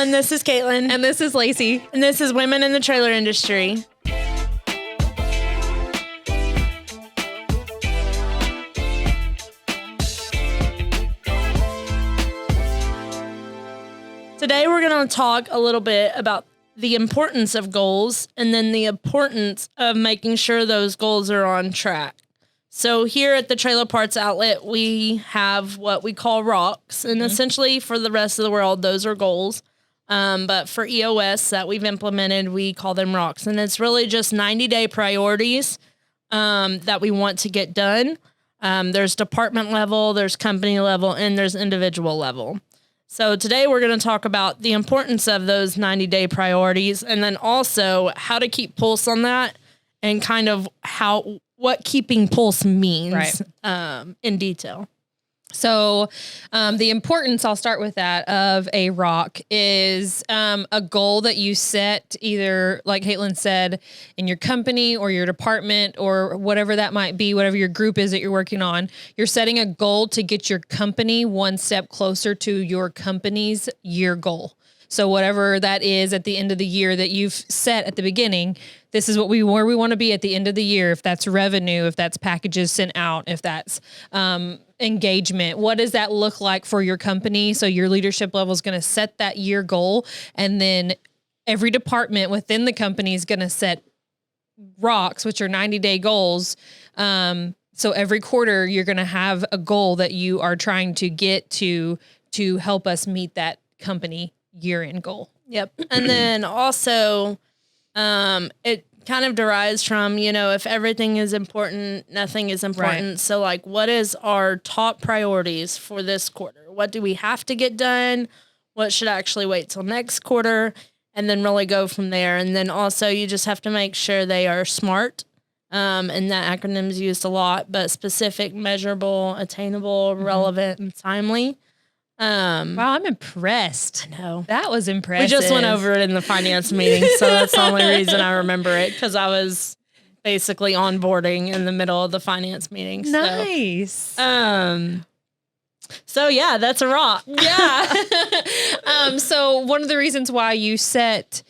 everyone. This is Caitlin. And this is Lacey. And this is Women in the Trailer Industry. Today we're going to talk a little bit about the importance of goals and then the importance of making sure those goals are on track. So here at the Trailer Parts Outlet, we have what we call rocks. And essentially for the rest of the world, those are goals. But for EOS that we've implemented, we call them rocks. And it's really just 90-day priorities that we want to get done. There's department level, there's company level, and there's individual level. So today we're going to talk about the importance of those 90-day priorities and then also how to keep pulse on that and kind of what keeping pulse means in detail. So the importance, I'll start with that, of a rock is a goal that you set either, like Caitlin said, in your company or your department or whatever that might be, whatever your group is that you're working on. You're setting a goal to get your company one step closer to your company's year goal. So whatever that is at the end of the year that you've set at the beginning, this is where we want to be at the end of the year. If that's revenue, if that's packages sent out, if that's engagement, what does that look like for your company? So your leadership level is going to set that year goal. And then every department within the company is going to set rocks, which are 90-day goals. So every quarter you're going to have a goal that you are trying to get to help us meet that company year-end goal. Yep. And then also, it kind of derives from, if everything is important, nothing is important. Right. So like, what is our top priorities for this quarter? What do we have to get done? What should actually wait till next quarter? And then really go from there. And then also you just have to make sure they are SMART. And that acronym is used a lot, but specific, measurable, attainable, relevant, and timely. Wow, I'm impressed. I know. That was impressive. We just went over it in the finance meeting, so that's the only reason I remember it, because I was basically onboarding in the middle of the finance meeting. Nice. So yeah, that's a rock. Yeah. So one of the reasons why you set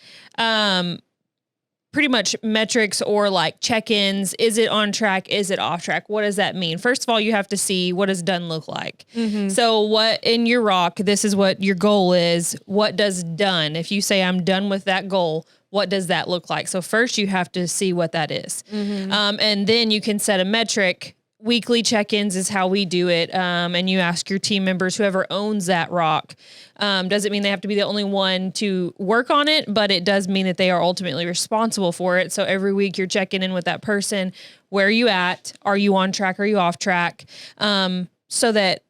pretty much metrics or like check-ins, is it on track? Is it off track? What does that mean? First of all, you have to see, what does done look like? Mm-hmm. So what in your rock, this is what your goal is. What does done? If you say I'm done with that goal, what does that look like? So first you have to see what that is. Mm-hmm. And then you can set a metric. Weekly check-ins is how we do it. And you ask your team members, whoever owns that rock. Doesn't mean they have to be the only one to work on it, but it does mean that they are ultimately responsible for it. So every week you're checking in with that person. Where are you at? Are you on track? Are you off track? So that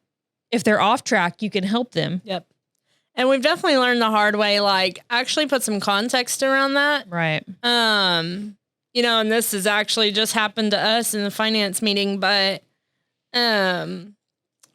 if they're off track, you can help them. Yep. And we've definitely learned the hard way, like actually put some context around that. Right. And this has actually just happened to us in the finance meeting, but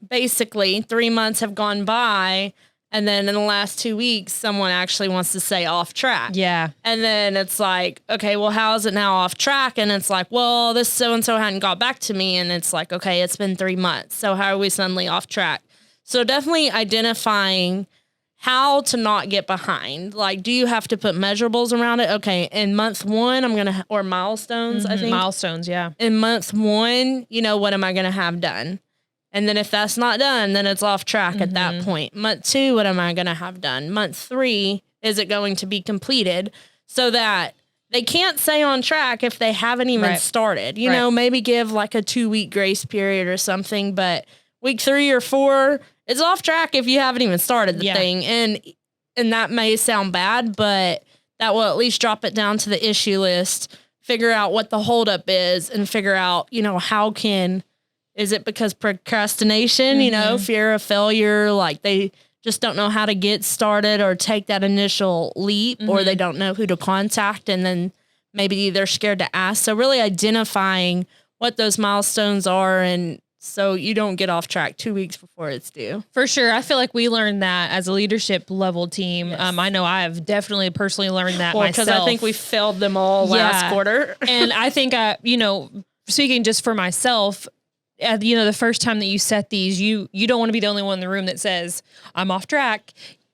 basically 3 months have gone by, and then in the last 2 weeks, someone actually wants to say off track. Yeah. And then it's like, okay, well, how is it now off track? And it's like, well, this so-and-so hadn't got back to me. And it's like, okay, it's been 3 months. So how are we suddenly off track? So definitely identifying how to not get behind. Like, do you have to put measurables around it? Okay, in month one, or milestones, I think. Milestones, yeah. In month one, what am I going to have done? And then if that's not done, then it's off track at that point. Month two, what am I going to have done? Month three, is it going to be completed? So that they can't say on track if they haven't even started. Maybe give like a 2-week grace period or something, but week 3 or 4, it's off track if you haven't even started the thing. And that may sound bad, but that will at least drop it down to the issue list, figure out what the holdup is, and figure out, is it because procrastination, fear of failure, like they just don't know how to get started or take that initial leap, or they don't know who to contact, and then maybe they're scared to ask. So really identifying what those milestones are, and so you don't get off track 2 weeks before it's due. For sure. I feel like we learned that as a leadership level team. Yes. I know I have definitely personally learned that myself. Because I think we failed them all last quarter. And I think, speaking just for myself, the first time that you set these, you don't want to be the only one in the room that says, I'm off track.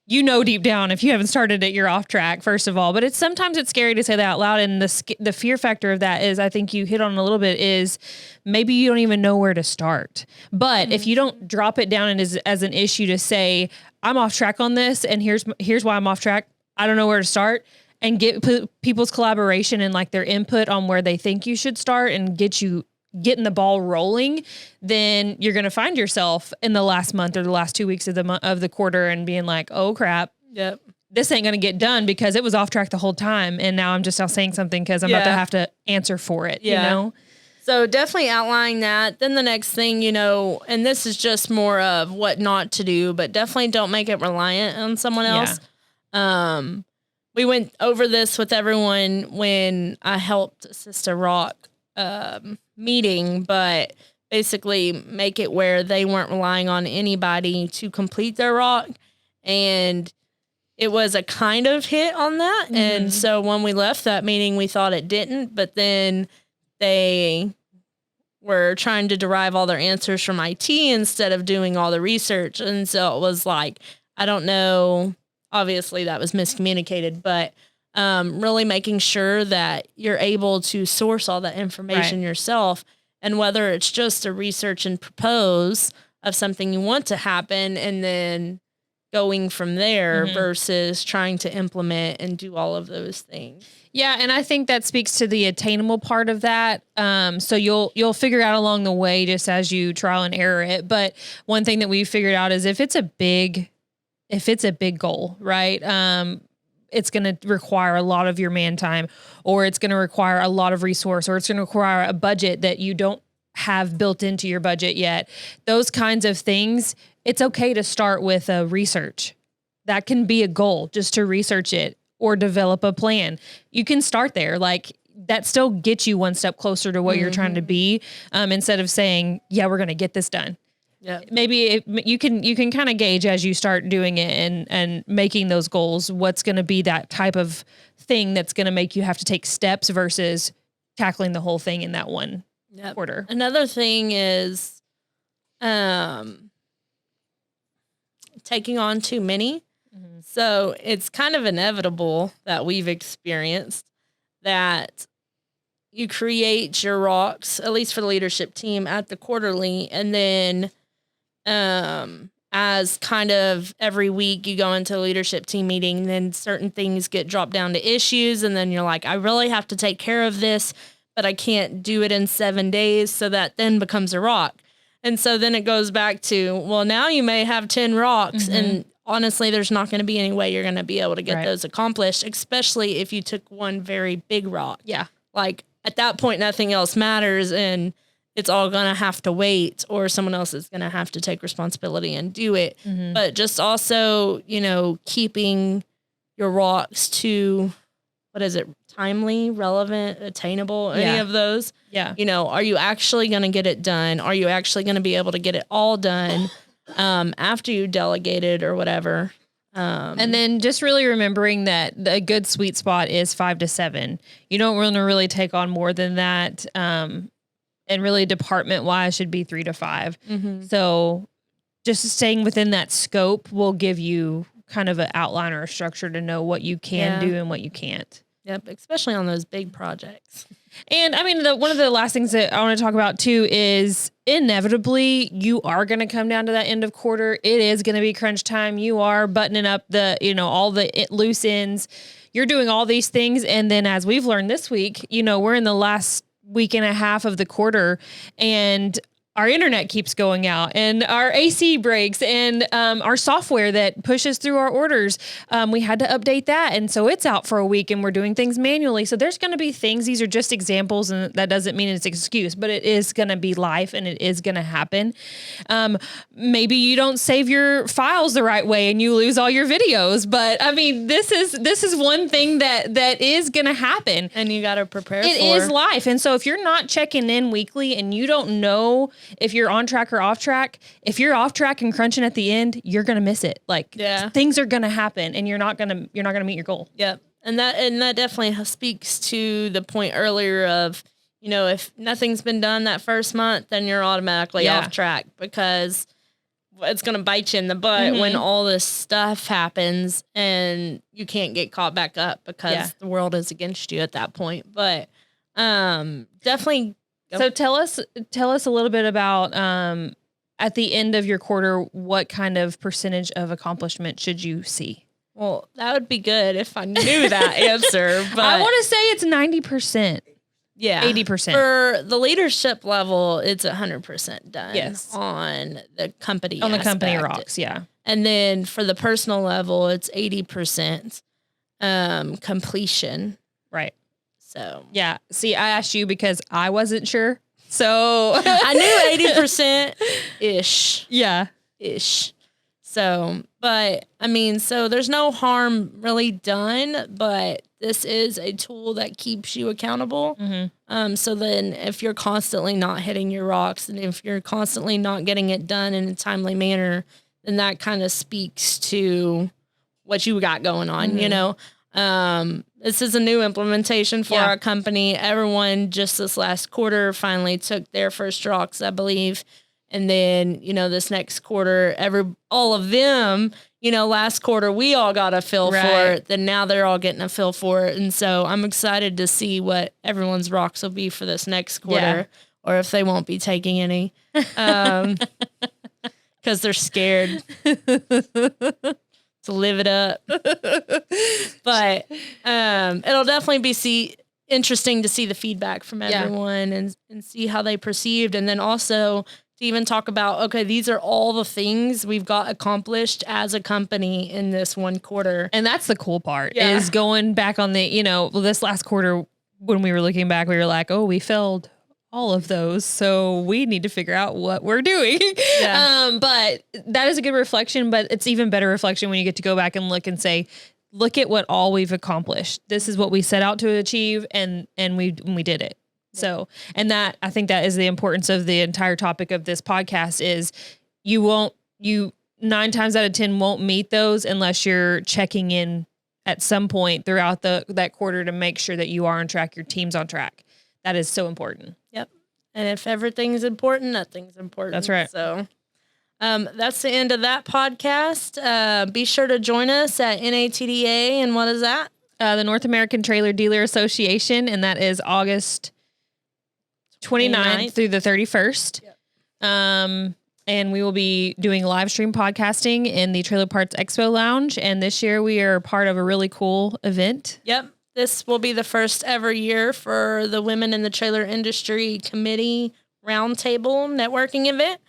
deep down, if you haven't started it, you're off track, first of all. But sometimes it's scary to say that out loud. And the fear factor of that is, I think you hit on a little bit, is maybe you don't even know where to start. But if you don't drop it down as an issue to say, I'm off track on this, and here's why I'm off track, I don't know where to start, and get people's collaboration and like their input on where they think you should start and getting the ball rolling, then you're going to find yourself in the last month or the last 2 weeks of the quarter and being like, oh crap. Yep. This ain't going to get done because it was off track the whole time. And now I'm just now saying something because I'm about to have to answer for it, you know? So definitely outline that. Then the next thing, and this is just more of what not to do, but definitely don't make it reliant on someone else. We went over this with everyone when I helped Sister Rock meeting, but basically make it where they weren't relying on anybody to complete their rock. And it was a kind of hit on that. And so when we left that meeting, we thought it didn't, but then they were trying to derive all their answers from IT instead of doing all the research. And so it was like, I don't know, obviously that was miscommunicated, but really making sure that you're able to source all that information yourself, and whether it's just a research and propose of something you want to happen and then going from there versus trying to implement and do all of those things. Yeah. And I think that speaks to the attainable part of that. So you'll figure out along the way, just as you trial and error it. But one thing that we figured out is if it's a big goal, right? It's going to require a lot of your man time, or it's going to require a lot of resource, or it's going to require a budget that you don't have built into your budget yet. Those kinds of things, it's okay to start with a research. That can be a goal, just to research it or develop a plan. You can start there. Like, that still gets you one step closer to what you're trying to be, instead of saying, yeah, we're going to get this done. Yeah, maybe you can kind of gauge as you start doing it and making those goals, what's going to be that type of thing that's going to make you have to take steps versus tackling the whole thing in that one quarter. Another thing is taking on too many. So it's kind of inevitable that we've experienced that you create your rocks, at least for the leadership team, at the quarterly, and then as kind of every week you go into a leadership team meeting, then certain things get dropped down to issues. And then you're like, I really have to take care of this, but I can't do it in 7 days. So that then becomes a rock. And so then it goes back to, well, now you may have 10 rocks. And honestly, there's not going to be any way you're going to be able to get those accomplished, especially if you took one very big rock. Yeah. Like at that point, nothing else matters. And it's all going to have to wait, or someone else is going to have to take responsibility and do it. But just also, keeping your rocks to, timely, relevant, attainable, any of those. Yeah. Are you actually going to get it done? Are you actually going to be able to get it all done after you delegated or whatever? And then just really remembering that a good sweet spot is 5 to 7. You don't want to really take on more than that. And really department wise should be 3 to 5. So just staying within that scope will give you kind of an outline or a structure to know what you can do and what you can't. Yep. Especially on those big projects. And I mean, one of the last things that I want to talk about too is inevitably you are going to come down to that end of quarter. It is going to be crunch time. You are buttoning up all the loose ends. You're doing all these things. And then as we've learned this week, we're in the last week and a half of the quarter, and our internet keeps going out, and our AC breaks, and our software that pushes through our orders, we had to update that. And so it's out for a week, and we're doing things manually. So there's going to be things, these are just examples, and that doesn't mean it's an excuse, but it is going to be life, and it is going to happen. Maybe you don't save your files the right way and you lose all your videos, but I mean, this is one thing that is going to happen. And you got to prepare for it. It is life. And so if you're not checking in weekly and you don't know if you're on track or off track, if you're off track and crunching at the end, you're going to miss it. Like things are going to happen and you're not going to meet your goal. Yep. And that definitely speaks to the point earlier of, if nothing's been done that first month, then you're automatically off track, because it's going to bite you in the butt when all this stuff happens and you can't get caught back up because the world is against you at that point. But definitely. So tell us a little bit about at the end of your quarter, what kind of percentage of accomplishment should you see? Well, that would be good if I knew that answer. But I want to say it's 90%. Yeah. 80%. For the leadership level, it's 100% done. Yes. On the company On the company aspect. rocks, yeah. And then for the personal level, it's 80% completion. Right. So. Yeah. See, I asked you because I wasn't sure. So. I knew 80%-ish. Yeah. Ish. So, but I mean, so there's no harm really done, but this is a tool that keeps you accountable. So then if you're constantly not hitting your rocks and if you're constantly not getting it done in a timely manner, then that kind of speaks to what you got going on, you know? This is a new implementation for our company. Everyone just this last quarter finally took their first rocks, I believe. And then, you know, this next quarter, all of them, you know, last quarter, we all got a feel for it. Then now they're all getting a feel for it. And so I'm excited to see what everyone's rocks will be for this next quarter or if they won't be taking any. Because they're scared to live it up. But it'll definitely be interesting to see the feedback from everyone and see how they perceived. And then also to even talk about, okay, these are all the things we've got accomplished as a company in this one quarter. And that's the cool part is going back on the, you know, this last quarter when we were looking back, we were like, oh, we failed all of those. So we need to figure out what we're doing. But that is a good reflection, but it's even better reflection when you get to go back and look and say, look at what all we've accomplished. This is what we set out to achieve and we did it. So, and that, I think that is the importance of the entire topic of this podcast is you 9 times out of 10 won't meet those unless you're checking in at some point throughout that quarter to make sure that you are on track, your team's on track. That is so important. Yep. And if everything's important, nothing's important. That's right. So, that's the end of that podcast. Be sure to join us at NATDA. And what is that? The North American Trailer Dealer Association. And that is August 29th through the 31st. Yep. And we will be doing live stream podcasting in the Trailer Parts Expo Lounge. And this year we are part of a really cool event. Yep. This will be the first ever year for the Women in the Trailer Industry Committee Roundtable Networking event.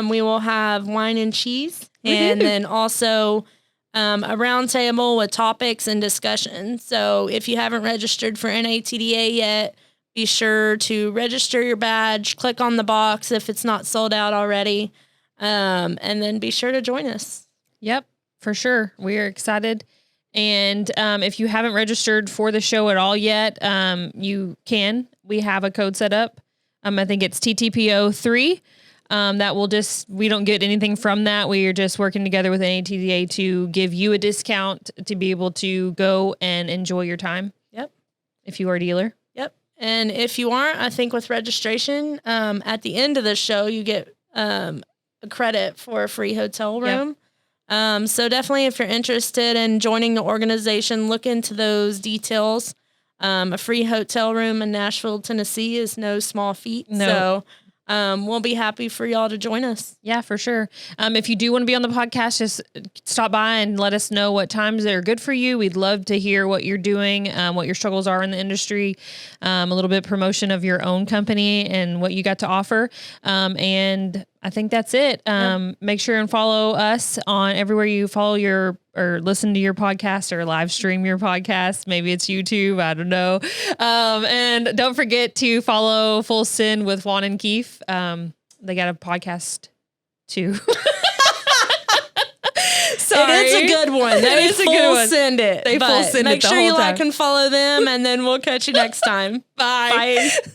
We will have wine and cheese and then also a roundtable with topics and discussion. So if you haven't registered for NATDA yet, be sure to register your badge, click on the box if it's not sold out already, and then be sure to join us. Yep, for sure. We are excited. And if you haven't registered for the show at all yet, you can. We have a code set up. I think it's TTPO3. That will we don't get anything from that. We are just working together with NATDA to give you a discount to be able to go and enjoy your time. Yep. If you are a dealer. And if you aren't, I think with registration, at the end of the show, you get a credit for a free hotel room. Yep. So definitely if you're interested in joining the organization, look into those details. A free hotel room in Nashville, Tennessee is no small feat. No. So we'll be happy for y'all to join us. Yeah, for sure. If you do want to be on the podcast, just stop by and let us know what times that are good for you. We'd love to hear what you're doing, what your struggles are in the industry, a little bit of promotion of your own company and what you got to offer. And I think that's it. Make sure and follow us on everywhere you follow or listen to your podcast or live stream your podcast. Maybe it's YouTube. I don't know. And don't forget to follow Full Send with Juan and Keith. They got a podcast too. Sorry. It is a good one. That is a good one. Send it. They full send it. Make sure you like and follow them, and then we'll catch you next time. Bye. Bye.